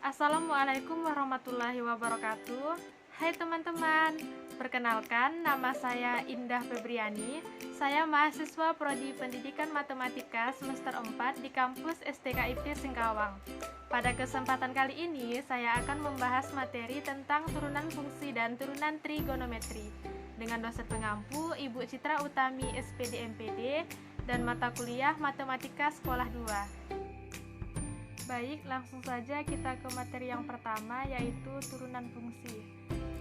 Assalamualaikum warahmatullahi wabarakatuh. Hai teman-teman, perkenalkan nama saya Indah Febriani. Saya mahasiswa Prodi Pendidikan Matematika semester 4 di kampus STKIP Singkawang. Pada kesempatan kali ini, saya akan membahas materi tentang turunan fungsi dan turunan trigonometri dengan dosen pengampu Ibu Citra Utami SPD MPD dan mata kuliah Matematika Sekolah 2. Baik, langsung saja kita ke materi yang pertama, yaitu turunan fungsi.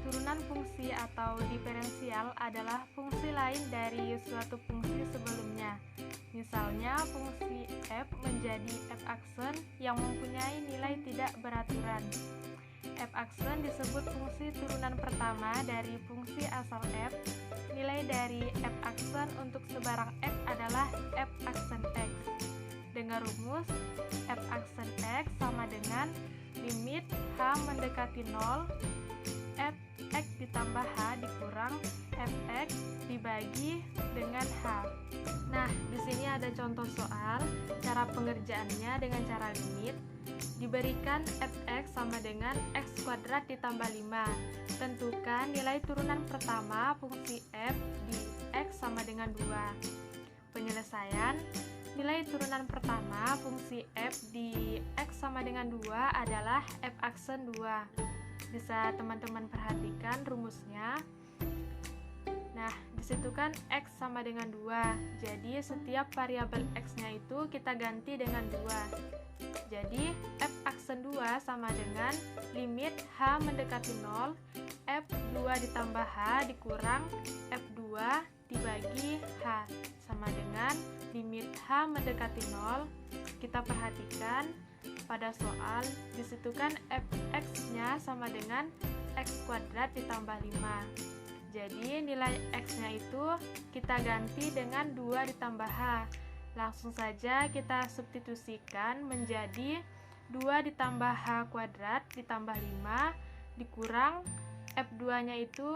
Turunan fungsi atau diferensial adalah fungsi lain dari suatu fungsi sebelumnya. Misalnya, fungsi f menjadi f aksen yang mempunyai nilai tidak beraturan. F aksen disebut fungsi turunan pertama dari fungsi asal f. Nilai dari f aksen untuk sebarang f adalah f aksen x. Dengan rumus, f aksen x sama dengan limit h mendekati 0, f x ditambah h dikurang f x dibagi dengan h. Nah, di sini ada contoh soal. Cara pengerjaannya dengan cara limit. Diberikan f x sama dengan x kuadrat ditambah 5. Tentukan nilai turunan pertama fungsi f di x sama dengan 2. Penyelesaian. Nilai turunan pertama fungsi f di x sama dengan 2 adalah f aksen 2. Bisa teman-teman perhatikan rumusnya. Nah, disitu kan x sama dengan 2. Jadi setiap variabel x-nya itu kita ganti dengan 2. Jadi f aksen 2 sama dengan limit h mendekati 0, f2 ditambah h dikurang f2 dibagi h sama dengan limit h mendekati 0. Kita perhatikan pada soal disitu kan fx-nya sama dengan x kuadrat ditambah 5. Jadi nilai x-nya itu kita ganti dengan 2 ditambah h. Langsung saja kita substitusikan menjadi 2 ditambah h kuadrat ditambah 5 dikurang f2-nya itu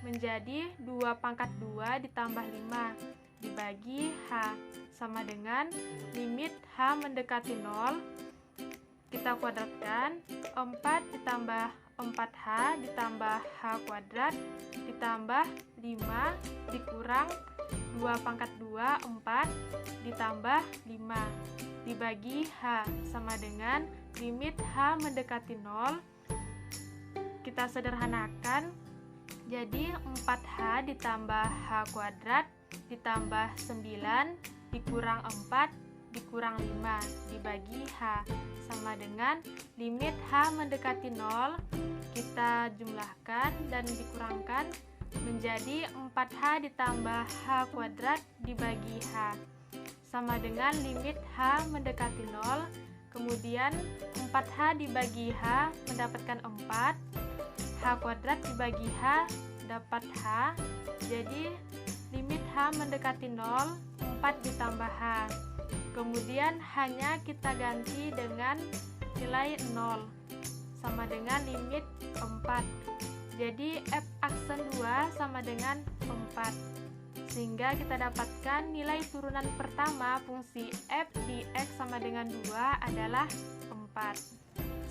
menjadi 2 pangkat 2 ditambah 5 dibagi h sama dengan limit h mendekati 0. Kita kuadratkan 4 ditambah 4h ditambah h kuadrat ditambah 5 dikurang 2 pangkat 2 4 ditambah 5 dibagi h sama dengan limit h mendekati 0. Kita sederhanakan, jadi 4h ditambah h kuadrat ditambah 9 dikurang 4 dikurang 5 dibagi h sama dengan limit h mendekati 0. Kita jumlahkan dan dikurangkan menjadi 4h ditambah h kuadrat dibagi h sama dengan limit h mendekati 0. Kemudian 4h dibagi h mendapatkan 4, h kuadrat dibagi h dapat h. Jadi limit h mendekati 0, 4 ditambah h. Kemudian hanya kita ganti dengan nilai 0 sama dengan limit 4. Jadi f aksen 2 sama dengan 4. Sehingga kita dapatkan nilai turunan pertama fungsi f di x sama dengan 2 adalah 4.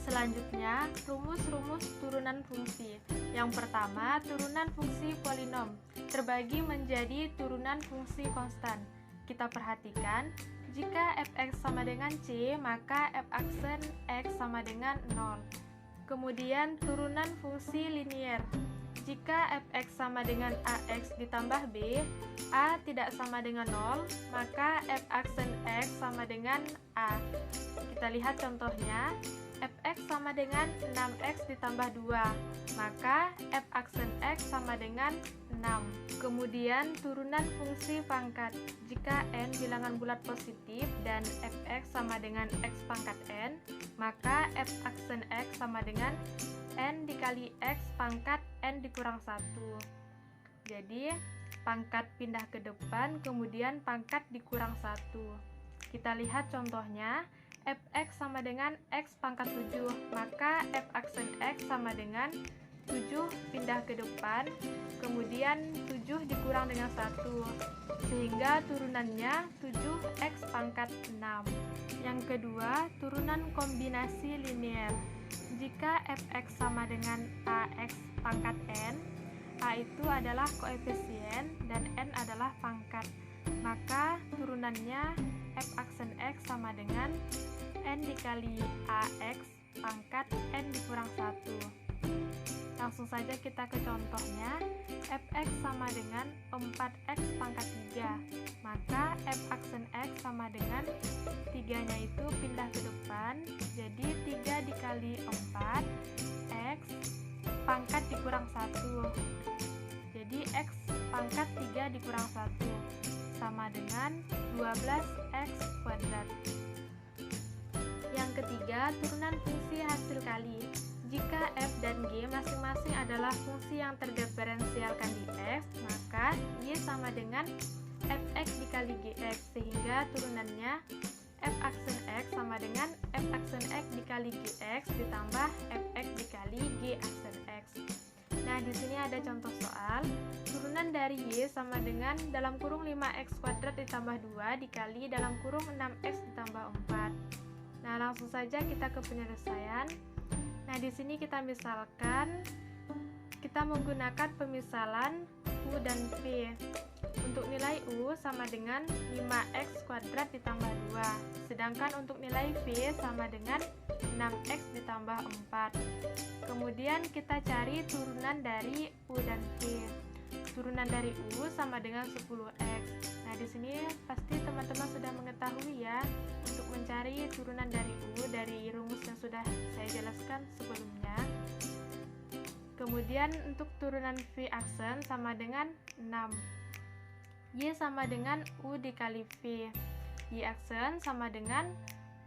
Selanjutnya, rumus-rumus turunan fungsi. Yang pertama, turunan fungsi polinom terbagi menjadi turunan fungsi konstan. Kita perhatikan, jika fx sama dengan c, maka f aksen x sama dengan 0. Kemudian turunan fungsi linier. Jika fx sama dengan ax ditambah b, a tidak sama dengan 0, maka f aksen x sama dengan a. Kita lihat contohnya, fx sama dengan 6x ditambah 2, maka f aksen x sama dengan 6. Kemudian turunan fungsi pangkat. Jika n bilangan bulat positif dan fx sama dengan x pangkat n, maka f aksen x sama dengan n dikali x pangkat n dikurang 1. Jadi pangkat pindah ke depan, kemudian pangkat dikurang 1. Kita lihat contohnya, fx sama dengan x pangkat 7, maka f aksen x sama dengan 7 pindah ke depan, kemudian 7 dikurang dengan 1, sehingga turunannya 7x pangkat 6. Yang kedua, turunan kombinasi linier. Jika fx sama dengan ax pangkat n, a itu adalah koefisien dan n adalah pangkat, maka turunannya f aksen x sama dengan n dikali ax pangkat n dikurang 1. Langsung saja kita ke contohnya. Fx sama dengan 4x pangkat 3, maka f aksen x sama dengan 3-nya itu pindah ke depan, jadi 3 dikali 4 x pangkat dikurang 1, jadi x pangkat 3 dikurang 1 sama dengan 12x kuadrat. Yang ketiga, turunan fungsi hasil kali. Jika f dan g masing-masing adalah fungsi yang terdiferensialkan di x, maka y sama dengan fx dikali gx, sehingga turunannya f aksen x sama dengan f aksen x dikali gx ditambah fx dikali g aksen x. Nah, di sini ada contoh soal. Turunan dari y sama dengan dalam kurung 5x kuadrat ditambah 2 dikali dalam kurung 6x ditambah 4. Nah, langsung saja kita ke penyelesaian. Nah, di sini kita misalkan kita menggunakan pemisalan u dan v. Untuk nilai u sama dengan 5x kuadrat ditambah 2, sedangkan untuk nilai v sama dengan 6x ditambah 4. Kemudian kita cari turunan dari u dan v. Turunan dari u sama dengan 10x. Nah, di sini pasti teman-teman sudah mengetahui ya untuk mencari turunan dari u dari rumus yang sudah saya jelaskan sebelumnya. Kemudian untuk turunan v aksen sama dengan 6. Y sama dengan u dikali v. Y aksen sama dengan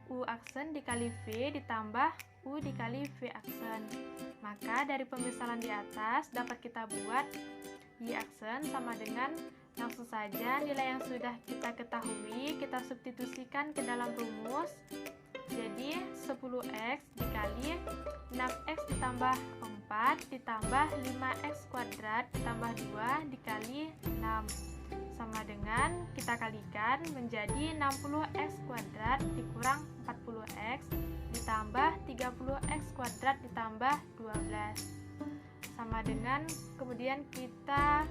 u aksen dikali v ditambah u dikali v aksen. Maka dari pemisalan di atas dapat kita buat y aksen sama dengan, langsung saja nilai yang sudah kita ketahui kita substitusikan ke dalam rumus. Jadi 10x dikali 6x ditambah 4 ditambah 5x kuadrat ditambah 2 dikali 6 sama dengan kita kalikan menjadi 60x kuadrat dikurang 40x ditambah 30x kuadrat ditambah 12 sama dengan, kemudian kita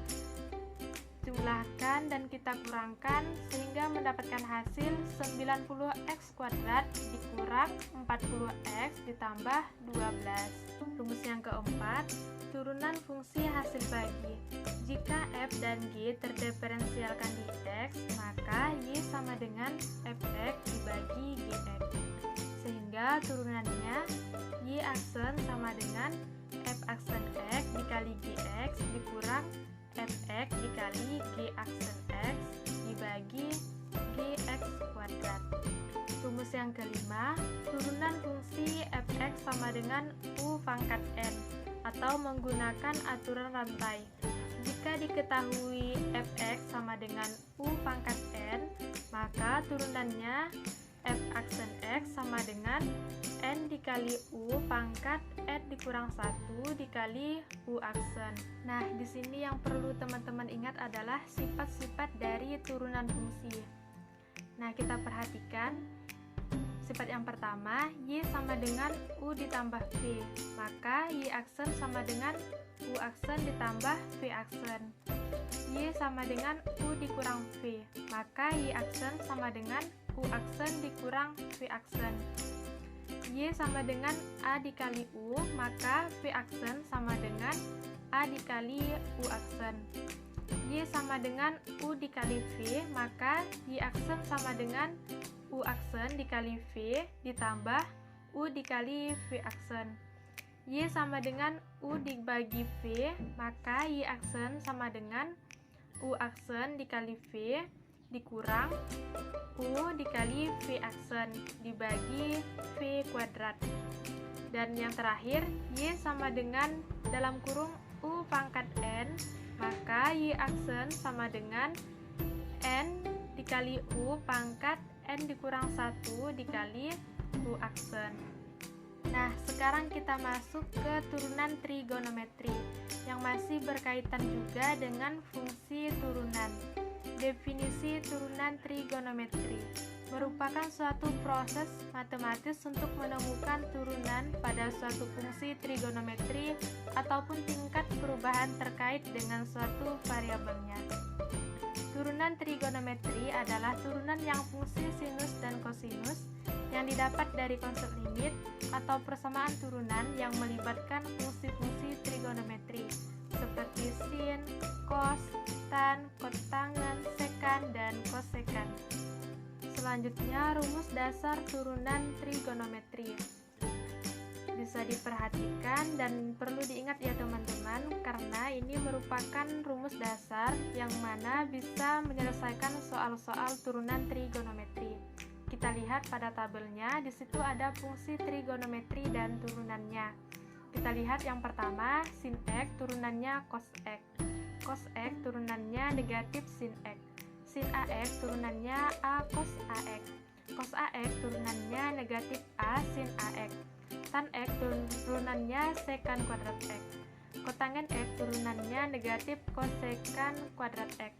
jumlahkan dan kita kurangkan sehingga mendapatkan hasil 90x kuadrat dikurang 40x ditambah 12. Rumus yang keempat, turunan fungsi hasil bagi. Jika f dan g terdiferensialkan di x, maka y sama dengan fx dibagi gx, sehingga turunannya y aksen sama dengan f aksen x dikali gx dikurang fx dikali g aksen x dibagi gx kuadrat. Rumus yang kelima, turunan fungsi fx sama dengan u pangkat n atau menggunakan aturan rantai. Jika diketahui fx sama dengan u pangkat n, maka turunannya f aksen x sama dengan n dikali u pangkat n dikurang 1 dikali u aksen. Nah, di sini yang perlu teman-teman ingat adalah sifat-sifat dari turunan fungsi. Nah, kita perhatikan sifat yang pertama, y sama dengan u ditambah v, maka y aksen sama dengan u aksen ditambah v aksen. Y sama dengan u dikurang v, maka y aksen sama dengan u aksen dikurang v aksen. Y sama dengan a dikali u, maka v aksen sama dengan a dikali u aksen. Y sama dengan u dikali v, maka y aksen sama dengan u aksen dikali v ditambah u dikali v aksen. Y sama dengan u dibagi v, maka y aksen sama dengan u aksen dikali v dikurang u dikali v aksen dibagi v kuadrat. Dan yang terakhir, y sama dengan dalam kurung u pangkat n, maka y aksen sama dengan n dikali u pangkat n dikurang 1 dikali u aksen. Nah, sekarang kita masuk ke turunan trigonometri yang masih berkaitan juga dengan fungsi turunan. Definisi turunan trigonometri merupakan suatu proses matematis untuk menemukan turunan pada suatu fungsi trigonometri ataupun tingkat perubahan terkait dengan suatu variabelnya. Turunan trigonometri adalah turunan yang fungsi sinus dan kosinus yang didapat dari konsep limit atau persamaan turunan yang melibatkan fungsi-fungsi trigonometri seperti sin, cos, tan, kotangen, sekan, dan kosekan. Selanjutnya, rumus dasar turunan trigonometri bisa diperhatikan dan perlu diingat ya teman-teman, karena ini merupakan rumus dasar yang mana bisa menyelesaikan soal-soal turunan trigonometri. Kita lihat pada tabelnya, di situ ada fungsi trigonometri dan turunannya. Kita lihat yang pertama, sin X turunannya cos X. Cos X turunannya negatif sin X. Sin AX turunannya A cos AX. Cos AX turunannya negatif A sin AX. Tan X turunannya sekan kuadrat X. Kotangen X turunannya negatif kosekan kuadrat X.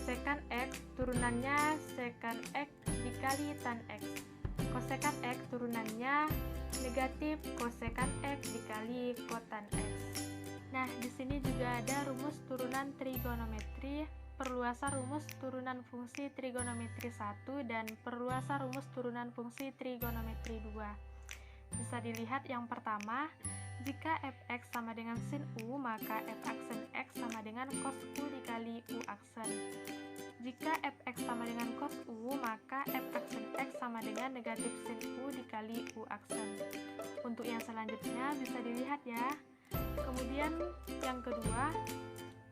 Sekan X turunannya sekan X dikali tan X. Kosekan X turunannya negatif kosekan X dikali kotan X. Nah, di sini juga ada rumus turunan trigonometri, perluasan rumus turunan fungsi trigonometri 1 dan perluasan rumus turunan fungsi trigonometri 2. Bisa dilihat yang pertama, jika fx sama dengan sin u, maka f aksen x sama dengan cos u dikali u aksen. Jika fx sama dengan cos u, maka f aksen x sama dengan negatif sin u dikali u aksen. Untuk yang selanjutnya bisa dilihat ya. Kemudian yang kedua,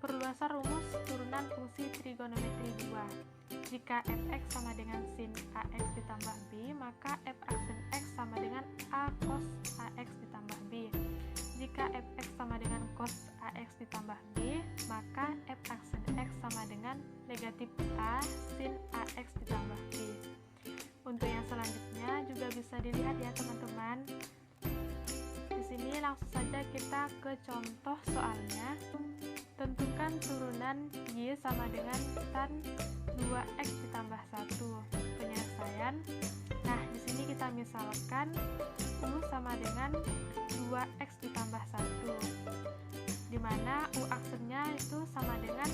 perluasan rumus turunan fungsi trigonometri 2. Jika fx sama dengan sin ax ditambah b, maka f aksen x sama dengan a cos ax ditambah b. Jika fx sama dengan cos ax ditambah b, maka f aksen x sama dengan negatif a sin ax ditambah b. Untuk yang selanjutnya juga bisa dilihat ya teman-teman. Di sini langsung saja kita ke contoh soalnya. Tentukan turunan y sama dengan tan 2x ditambah 1. Penyelesaian. Nah, di sini kita misalkan u sama dengan 2x ditambah 1. Di mana u aksennya itu sama dengan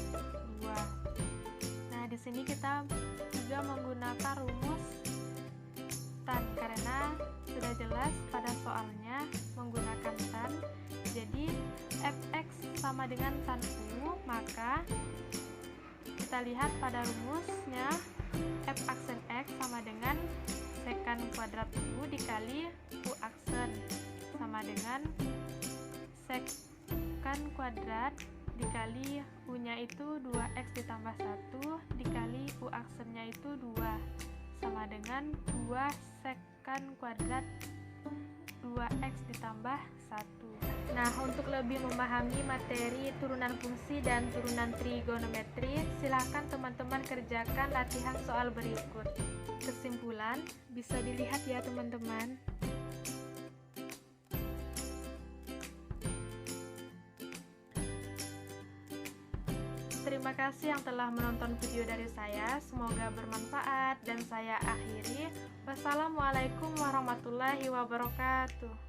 2. Nah, di sini kita juga menggunakan rumus tan karena sudah jelas pada soalnya menggunakan tan. Jadi fx sama dengan tan u, maka kita lihat pada rumusnya f aksen x sama dengan sekan kuadrat u dikali u aksen sama dengan sekan kuadrat dikali u-nya itu 2x ditambah 1 dikali u aksennya itu 2 sama dengan 2 sekan kuadrat 2x ditambah 1. Nah, untuk lebih memahami materi turunan fungsi dan turunan trigonometri, silahkan teman-teman kerjakan latihan soal berikut. Kesimpulan bisa dilihat ya teman-teman. Terima kasih yang telah menonton video dari saya, semoga bermanfaat dan saya akhiri. Wassalamualaikum warahmatullahi wabarakatuh.